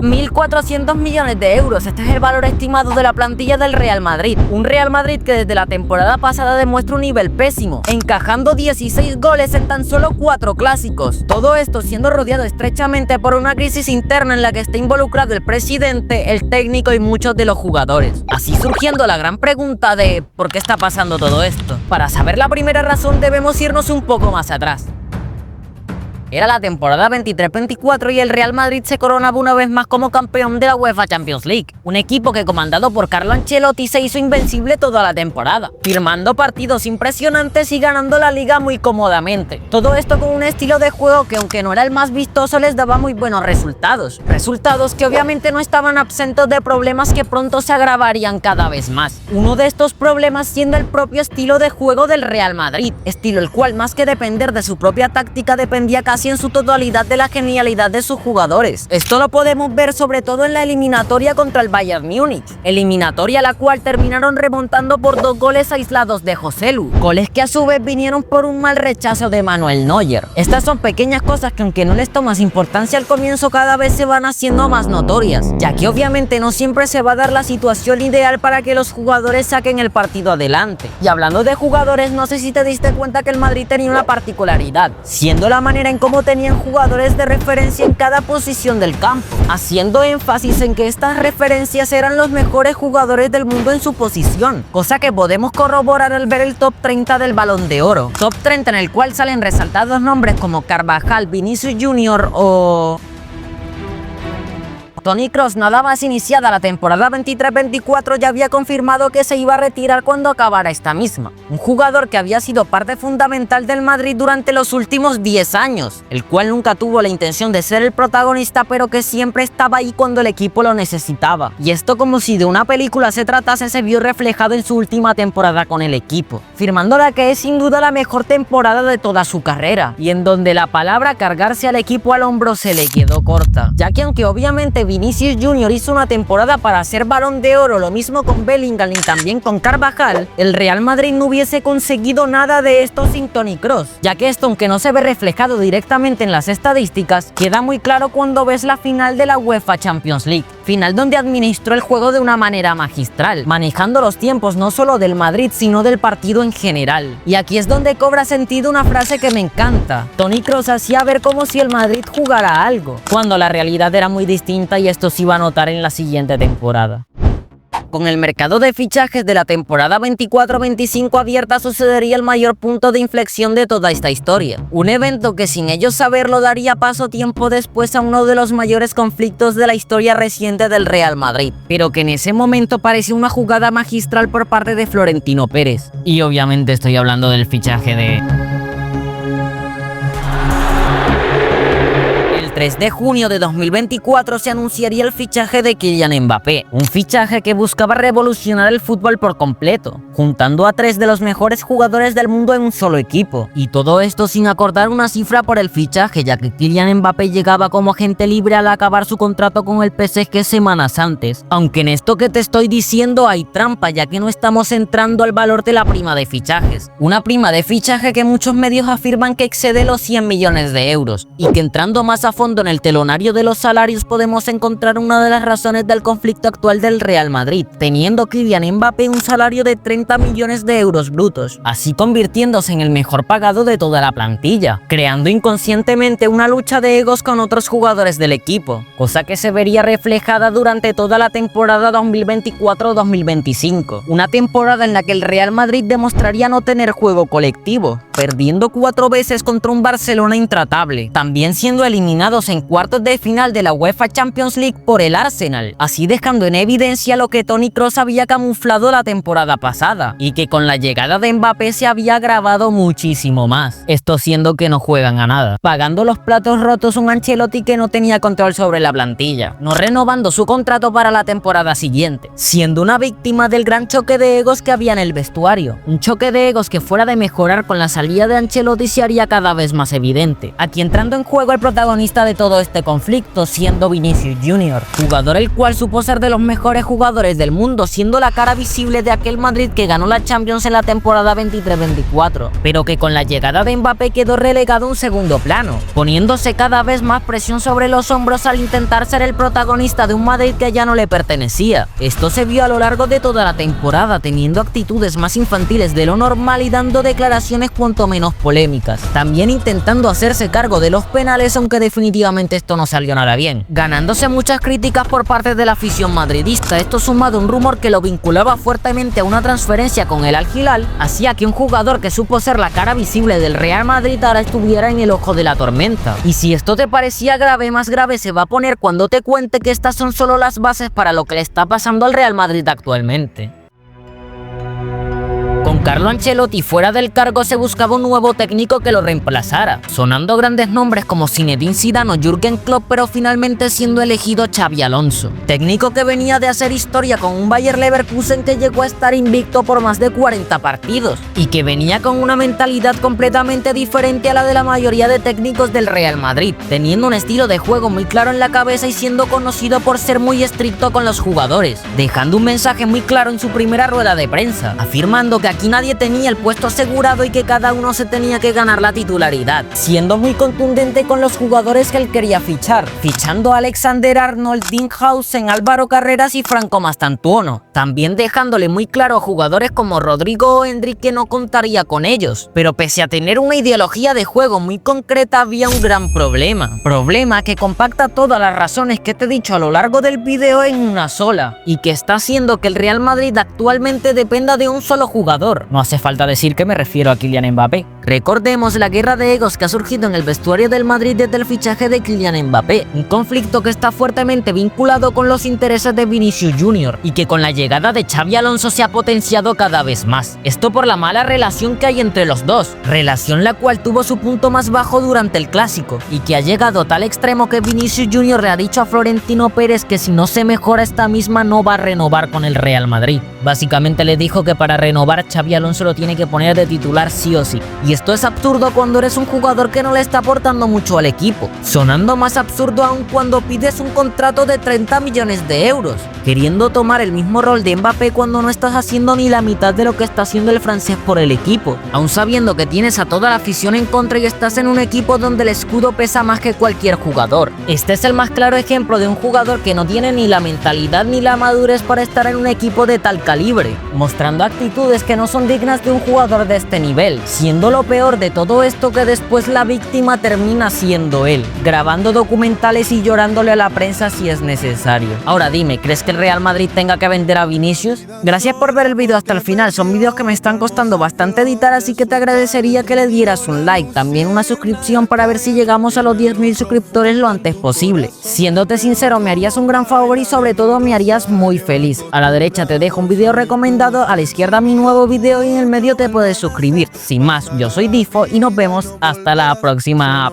1.400 millones de euros, este es el valor estimado de la plantilla del Real Madrid. Un Real Madrid que desde la temporada pasada demuestra un nivel pésimo, encajando 16 goles en tan solo 4 clásicos. Todo esto siendo rodeado estrechamente por una crisis interna en la que está involucrado el presidente, el técnico y muchos de los jugadores. Así surgiendo la gran pregunta de ¿por qué está pasando todo esto? Para saber la primera razón debemos irnos un poco más atrás. Era la temporada 23-24 y el Real Madrid se coronaba una vez más como campeón de la UEFA Champions League. Un equipo que comandado por Carlo Ancelotti se hizo invencible toda la temporada, firmando partidos impresionantes y ganando la liga muy cómodamente. Todo esto con un estilo de juego que, aunque no era el más vistoso, les daba muy buenos resultados. Resultados que obviamente no estaban absentos de problemas que pronto se agravarían cada vez más. Uno de estos problemas siendo el propio estilo de juego del Real Madrid, estilo el cual más que depender de su propia táctica dependía casi en su totalidad de la genialidad de sus jugadores. Esto lo podemos ver sobre todo en la eliminatoria contra el Bayern Múnich, eliminatoria la cual terminaron remontando por 2 goles aislados de Joselu, goles que a su vez vinieron por un mal rechazo de Manuel Neuer. Estas son pequeñas cosas que, aunque no les tomas importancia al comienzo, cada vez se van haciendo más notorias, ya que obviamente no siempre se va a dar la situación ideal para que los jugadores saquen el partido adelante. Y hablando de jugadores, no sé si te diste cuenta que el Madrid tenía una particularidad, siendo la manera en cómo tenían jugadores de referencia en cada posición del campo, haciendo énfasis en que estas referencias eran los mejores jugadores del mundo en su posición, cosa que podemos corroborar al ver el top 30 del Balón de Oro, top 30 en el cual salen resaltados nombres como Carvajal, Vinicius Junior o Toni Kroos. Nada más iniciada la temporada 23-24 ya había confirmado que se iba a retirar cuando acabara esta misma. Un jugador que había sido parte fundamental del Madrid durante los últimos 10 años, el cual nunca tuvo la intención de ser el protagonista, pero que siempre estaba ahí cuando el equipo lo necesitaba. Y esto, como si de una película se tratase, se vio reflejado en su última temporada con el equipo, firmando la que es sin duda la mejor temporada de toda su carrera, y en donde la palabra cargarse al equipo al hombro se le quedó corta, ya que aunque obviamente Vinicius Junior hizo una temporada para ser Balón de Oro, lo mismo con Bellingham y también con Carvajal, el Real Madrid no hubiese conseguido nada de esto sin Toni Kroos, ya que esto, aunque no se ve reflejado directamente en las estadísticas, queda muy claro cuando ves la final de la UEFA Champions League, final donde administró el juego de una manera magistral, manejando los tiempos no solo del Madrid sino del partido en general. Y aquí es donde cobra sentido una frase que me encanta: Toni Kroos hacía ver como si el Madrid jugara algo, cuando la realidad era muy distinta, y esto se iba a notar en la siguiente temporada. Con el mercado de fichajes de la temporada 24-25 abierta sucedería el mayor punto de inflexión de toda esta historia. Un evento que sin ellos saberlo daría paso tiempo después a uno de los mayores conflictos de la historia reciente del Real Madrid, pero que en ese momento parecía una jugada magistral por parte de Florentino Pérez. Y obviamente estoy hablando del fichaje de... El 3 de junio de 2024 se anunciaría el fichaje de Kylian Mbappé, un fichaje que buscaba revolucionar el fútbol por completo, juntando a 3 de los mejores jugadores del mundo en un solo equipo, y todo esto sin acordar una cifra por el fichaje, ya que Kylian Mbappé llegaba como agente libre al acabar su contrato con el PSG semanas antes, aunque en esto que te estoy diciendo hay trampa, ya que no estamos entrando al valor de la prima de fichajes, una prima de fichaje que muchos medios afirman que excede los 100 millones de euros, y que entrando más a fondo en el telonario de los salarios podemos encontrar una de las razones del conflicto actual del Real Madrid, teniendo Kylian Mbappé un salario de 30 millones de euros brutos, así convirtiéndose en el mejor pagado de toda la plantilla, creando inconscientemente una lucha de egos con otros jugadores del equipo, cosa que se vería reflejada durante toda la temporada 2024-2025, una temporada en la que el Real Madrid demostraría no tener juego colectivo, perdiendo 4 veces contra un Barcelona intratable, también siendo eliminados en cuartos de final de la UEFA Champions League por el Arsenal, así dejando en evidencia lo que Toni Kroos había camuflado la temporada pasada, y que con la llegada de Mbappé se había agravado muchísimo más, esto siendo que no juegan a nada, pagando los platos rotos un Ancelotti que no tenía control sobre la plantilla, no renovando su contrato para la temporada siguiente, siendo una víctima del gran choque de egos que había en el vestuario, un choque de egos que fuera de mejorar con la salida de Ancelotti se haría cada vez más evidente, aquí entrando en juego el protagonista de todo este conflicto, siendo Vinicius Junior, jugador el cual supo ser de los mejores jugadores del mundo, siendo la cara visible de aquel Madrid que ganó la Champions en la temporada 23-24, pero que con la llegada de Mbappé quedó relegado a un segundo plano, poniéndose cada vez más presión sobre los hombros al intentar ser el protagonista de un Madrid que ya no le pertenecía. Esto se vio a lo largo de toda la temporada, teniendo actitudes más infantiles de lo normal y dando declaraciones cuanto menos polémicas, también intentando hacerse cargo de los penales, aunque definitivamente esto no salió nada bien, ganándose muchas críticas por parte de la afición madridista. Esto sumado a un rumor que lo vinculaba fuertemente a una transferencia con el Al Hilal, hacía que un jugador que supo ser la cara visible del Real Madrid ahora estuviera en el ojo de la tormenta. Y si esto te parecía grave, más grave se va a poner cuando te cuente que estas son solo las bases para lo que le está pasando al Real Madrid actualmente. Con Carlo Ancelotti fuera del cargo se buscaba un nuevo técnico que lo reemplazara, sonando grandes nombres como Zinedine Zidane o Jürgen Klopp, pero finalmente siendo elegido Xabi Alonso, técnico que venía de hacer historia con un Bayer Leverkusen que llegó a estar invicto por más de 40 partidos y que venía con una mentalidad completamente diferente a la de la mayoría de técnicos del Real Madrid, teniendo un estilo de juego muy claro en la cabeza y siendo conocido por ser muy estricto con los jugadores, dejando un mensaje muy claro en su primera rueda de prensa, afirmando que aquí nadie tenía el puesto asegurado y que cada uno se tenía que ganar la titularidad, siendo muy contundente con los jugadores que él quería fichar, fichando a Alexander-Arnold, Dinghausen, Álvaro Carreras y Franco Mastantuono, también dejándole muy claro a jugadores como Rodrigo o Endrick que no contaría con ellos, pero pese a tener una ideología de juego muy concreta había un gran problema que compacta todas las razones que te he dicho a lo largo del video en una sola, y que está haciendo que el Real Madrid actualmente dependa de un solo jugador. No hace falta decir que me refiero a Kylian Mbappé. Recordemos la guerra de egos que ha surgido en el vestuario del Madrid desde el fichaje de Kylian Mbappé, un conflicto que está fuertemente vinculado con los intereses de Vinicius Junior y que con la llegada de Xabi Alonso se ha potenciado cada vez más. Esto por la mala relación que hay entre los dos, relación la cual tuvo su punto más bajo durante el Clásico y que ha llegado a tal extremo que Vinicius Junior le ha dicho a Florentino Pérez que si no se mejora esta misma no va a renovar con el Real Madrid. Básicamente le dijo que para renovar Xabi Alonso lo tiene que poner de titular sí o sí. Y esto es absurdo cuando eres un jugador que no le está aportando mucho al equipo, sonando más absurdo aún cuando pides un contrato de 30 millones de euros, queriendo tomar el mismo rol de Mbappé cuando no estás haciendo ni la mitad de lo que está haciendo el francés por el equipo, aún sabiendo que tienes a toda la afición en contra y estás en un equipo donde el escudo pesa más que cualquier jugador. Este es el más claro ejemplo de un jugador que no tiene ni la mentalidad ni la madurez para estar en un equipo de tal calibre, mostrando actitudes que no son dignas de un jugador de este nivel, siendo lo peor de todo esto que después la víctima termina siendo él, grabando documentales y llorándole a la prensa si es necesario. Ahora dime, ¿crees que el Real Madrid tenga que vender a Vinicius? Gracias por ver el video hasta el final, son vídeos que me están costando bastante editar, así que te agradecería que le dieras un like, también una suscripción para ver si llegamos a los 10.000 suscriptores lo antes posible. Siéndote sincero, me harías un gran favor y sobre todo me harías muy feliz. A la derecha te dejo un video recomendado, a la izquierda mi nuevo video y en el medio te puedes suscribir. Sin más, yo soy Difo y nos vemos hasta la próxima.